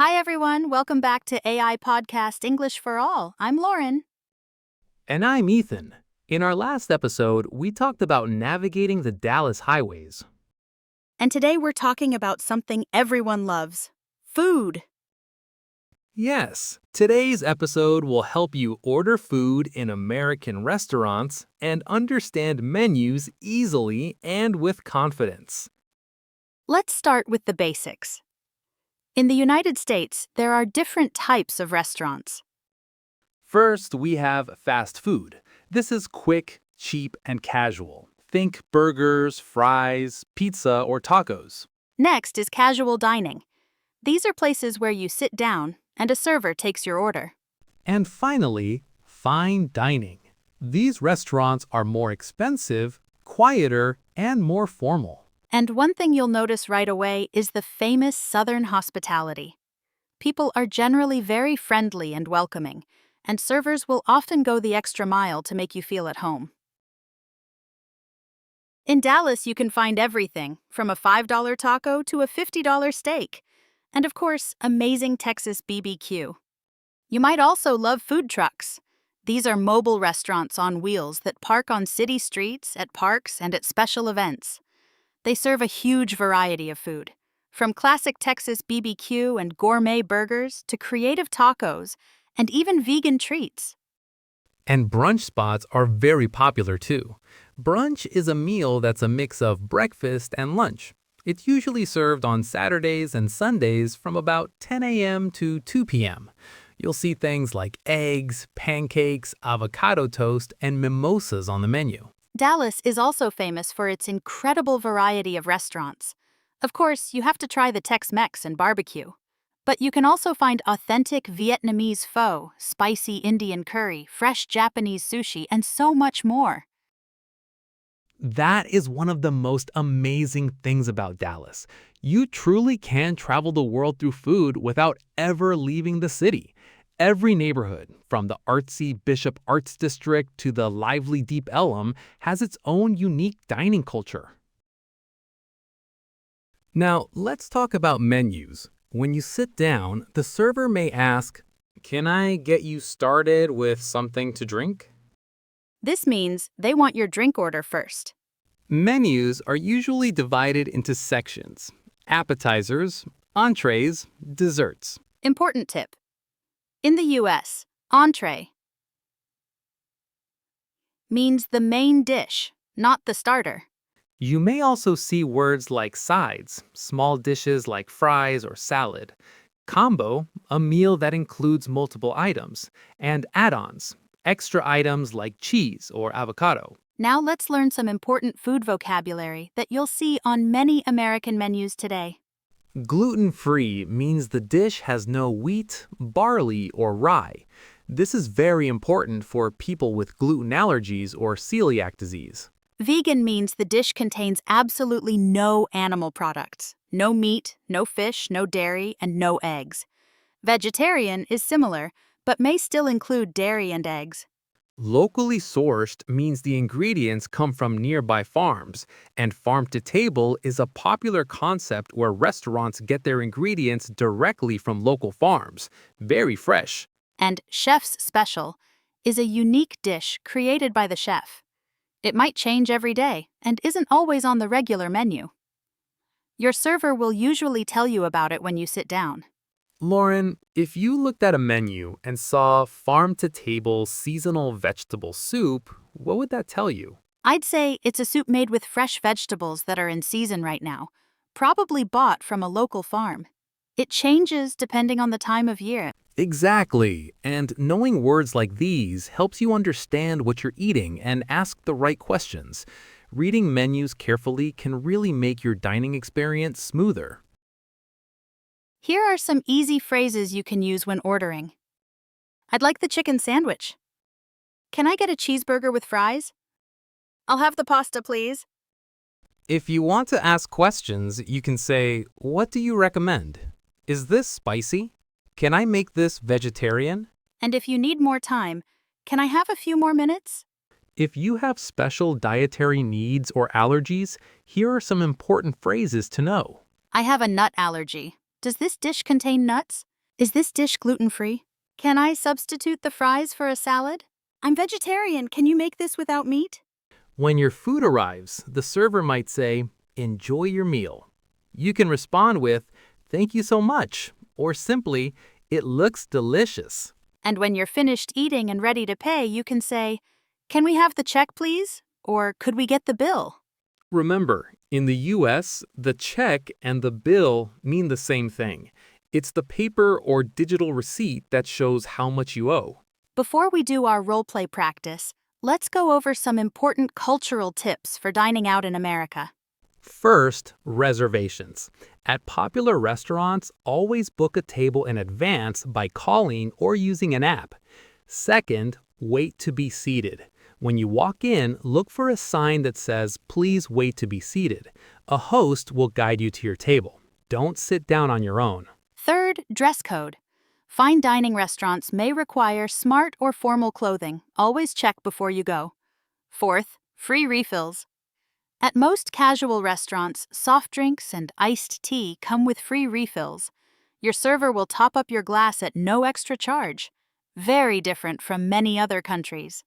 Hi, everyone. Welcome back to AI Podcast English for All. I'm Lauren. And I'm Ethan. In our last episode, we talked about navigating the Dallas highways. And today we're talking about something everyone loves food. Yes, today's episode will help you order food in American restaurants and understand menus easily and with confidence. Let's start with the basics. In the United States, there are different types of restaurants. First, we have fast food. This is quick, cheap, and casual. Think burgers, fries, pizza, or tacos. Next is casual dining. These are places where you sit down and a server takes your order. And finally, fine dining. These restaurants are more expensive, quieter, and more formal. And one thing you'll notice right away is the famous Southern hospitality. People are generally very friendly and welcoming, and servers will often go the extra mile to make you feel at home. In Dallas, you can find everything from a $5 taco to a $50 steak. And of course, amazing Texas BBQ. You might also love food trucks. These are mobile restaurants on wheels that park on city streets, at parks, and at special events. They serve a huge variety of food, from classic Texas BBQ and gourmet burgers to creative tacos and even vegan treats. And brunch spots are very popular too. Brunch is a meal that's a mix of breakfast and lunch. It's usually served on Saturdays and Sundays from about 10 a.m. to 2 p.m. You'll see things like eggs, pancakes, avocado toast, and mimosas on the menu. Dallas is also famous for its incredible variety of restaurants. Of course, you have to try the Tex-Mex and barbecue. But you can also find authentic Vietnamese pho, spicy Indian curry, fresh Japanese sushi, and so much more. That is one of the most amazing things about Dallas. You truly can travel the world through food without ever leaving the city. Every neighborhood, from the artsy Bishop Arts District to the lively Deep Ellum, has its own unique dining culture. Now, let's talk about menus. When you sit down, the server may ask, "Can I get you started with something to drink?" This means they want your drink order first. Menus are usually divided into sections: appetizers, entrees, desserts. Important tip. In the US, entree means the main dish, not the starter. You may also see words like sides, small dishes like fries or salad; combo, a meal that includes multiple items; and add-ons, extra items like cheese or avocado. Now let's learn some important food vocabulary that you'll see on many American menus today. Gluten-free means the dish has no wheat, barley, or rye. This is very important for people with gluten allergies or celiac disease. Vegan means the dish contains absolutely no animal products. No meat, no fish, no dairy, and no eggs. Vegetarian is similar, but may still include dairy and eggs. Locally sourced means the ingredients come from nearby farms, and farm to table is a popular concept where restaurants get their ingredients directly from local farms, very fresh. And chef's special is a unique dish created by the chef. It might change every day and isn't always on the regular menu. Your server will usually tell you about it when you sit down. Lauren, if you looked at a menu and saw farm-to-table seasonal vegetable soup, what would that tell you? I'd say it's a soup made with fresh vegetables that are in season right now, probably bought from a local farm. It changes depending on the time of year. Exactly, and knowing words like these helps you understand what you're eating and ask the right questions. Reading menus carefully can really make your dining experience smoother. Here are some easy phrases you can use when ordering. I'd like the chicken sandwich. Can I get a cheeseburger with fries? I'll have the pasta, please. If you want to ask questions, you can say, "What do you recommend? Is this spicy? Can I make this vegetarian?" And if you need more time, can I have a few more minutes? If you have special dietary needs or allergies, here are some important phrases to know. I have a nut allergy. Does this dish contain nuts? Is this dish gluten-free? Can I substitute the fries for a salad? I'm vegetarian. Can you make this without meat? When your food arrives, the server might say, "Enjoy your meal." You can respond with, "Thank you so much," or simply, "It looks delicious." And when you're finished eating and ready to pay, you can say, "Can we have the check, please?" Or "Could we get the bill?" Remember, in the US, the check and the bill mean the same thing. It's the paper or digital receipt that shows how much you owe. Before we do our role-play practice, let's go over some important cultural tips for dining out in America. First, reservations. At popular restaurants, always book a table in advance by calling or using an app. Second, wait to be seated. When you walk in, look for a sign that says, "Please wait to be seated." A host will guide you to your table. Don't sit down on your own. Third, dress code. Fine dining restaurants may require smart or formal clothing. Always check before you go. Fourth, free refills. At most casual restaurants, soft drinks and iced tea come with free refills. Your server will top up your glass at no extra charge. Very different from many other countries.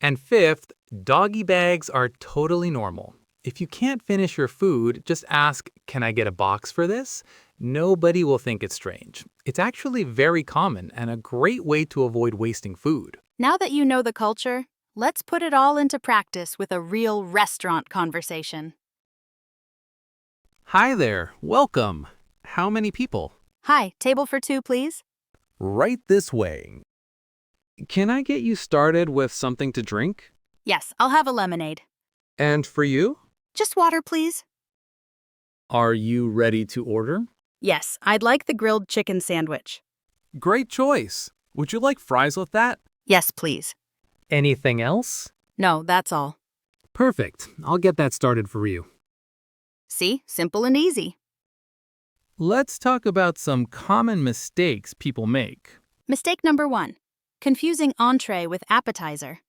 And fifth, doggy bags are totally normal. If you can't finish your food, just ask, "Can I get a box for this?" Nobody will think it's strange. It's actually very common and a great way to avoid wasting food. Now that you know the culture, let's put it all into practice with a real restaurant conversation. Hi there, welcome. How many people? Hi, table for two, please. Right this way. Can I get you started with something to drink? Yes, I'll have a lemonade. And for you? Just water, please. Are you ready to order? Yes, I'd like the grilled chicken sandwich. Great choice. Would you like fries with that? Yes, please. Anything else? No, that's all. Perfect. I'll get that started for you. See, simple and easy. Let's talk about some common mistakes people make. Mistake number 1. Confusing entree with appetizer.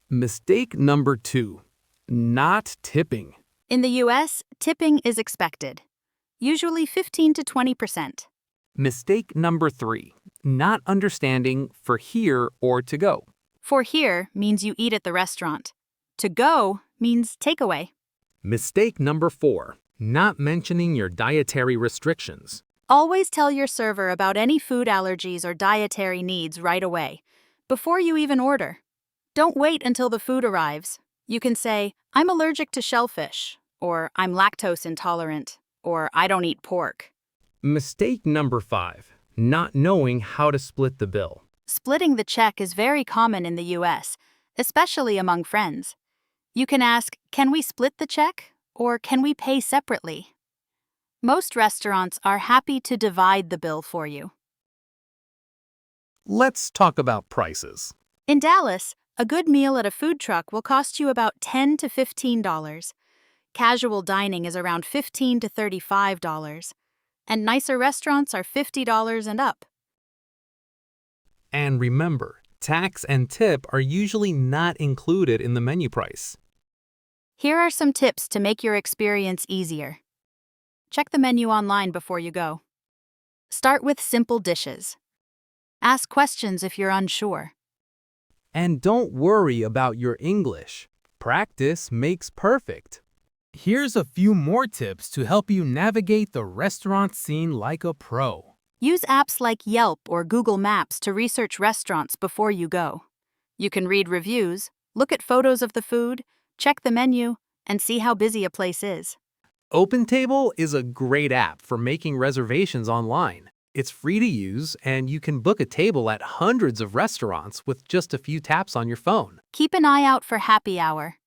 Mistake number 2. Not tipping. In the US, tipping is expected, usually 15 to 20%. Mistake number 3. Not understanding for here or to go. For here means you eat at the restaurant. To go means takeaway. Mistake number 4. Not mentioning your dietary restrictions. Always tell your server about any food allergies or dietary needs right away, before you even order. Don't wait until the food arrives. You can say, "I'm allergic to shellfish," or "I'm lactose intolerant," or "I don't eat pork." Mistake number 5. Not knowing how to split the bill. Splitting the check is very common in the US, especially among friends. You can ask, "Can we split the check?" or "Can we pay separately?" Most restaurants are happy to divide the bill for you. Let's talk about prices. In Dallas, a good meal at a food truck will cost you about $10 to $15. Casual dining is around $15 to $35, and nicer restaurants are $50 and up. And remember, tax and tip are usually not included in the menu price. Here are some tips to make your experience easier. Check the menu online before you go. Start with simple dishes. Ask questions if you're unsure. And don't worry about your English. Practice makes perfect. Here's a few more tips to help you navigate the restaurant scene like a pro. Use apps like Yelp or Google Maps to research restaurants before you go. You can read reviews, look at photos of the food, check the menu, and see how busy a place is. OpenTable is a great app for making reservations online. It's free to use, and you can book a table at hundreds of restaurants with just a few taps on your phone. Keep an eye out for happy hour.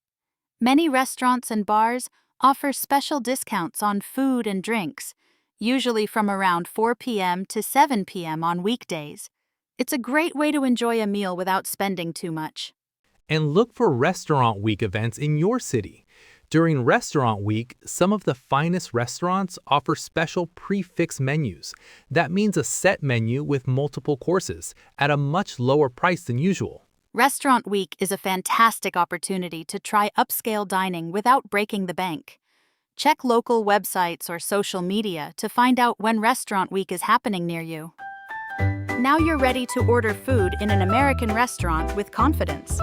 Many restaurants and bars offer special discounts on food and drinks, usually from around 4 p.m. to 7 p.m. on weekdays. It's a great way to enjoy a meal without spending too much. And look for Restaurant Week events in your city. During Restaurant Week, some of the finest restaurants offer special prix-fixe menus. That means a set menu with multiple courses at a much lower price than usual. Restaurant Week is a fantastic opportunity to try upscale dining without breaking the bank. Check local websites or social media to find out when Restaurant Week is happening near you. Now you're ready to order food in an American restaurant with confidence.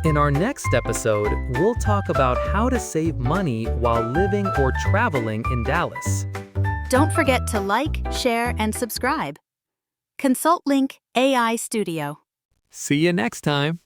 In our next episode, we'll talk about how to save money while living or traveling in Dallas. Don't forget to like, share, and subscribe. Consult link AI Studio. See you next time.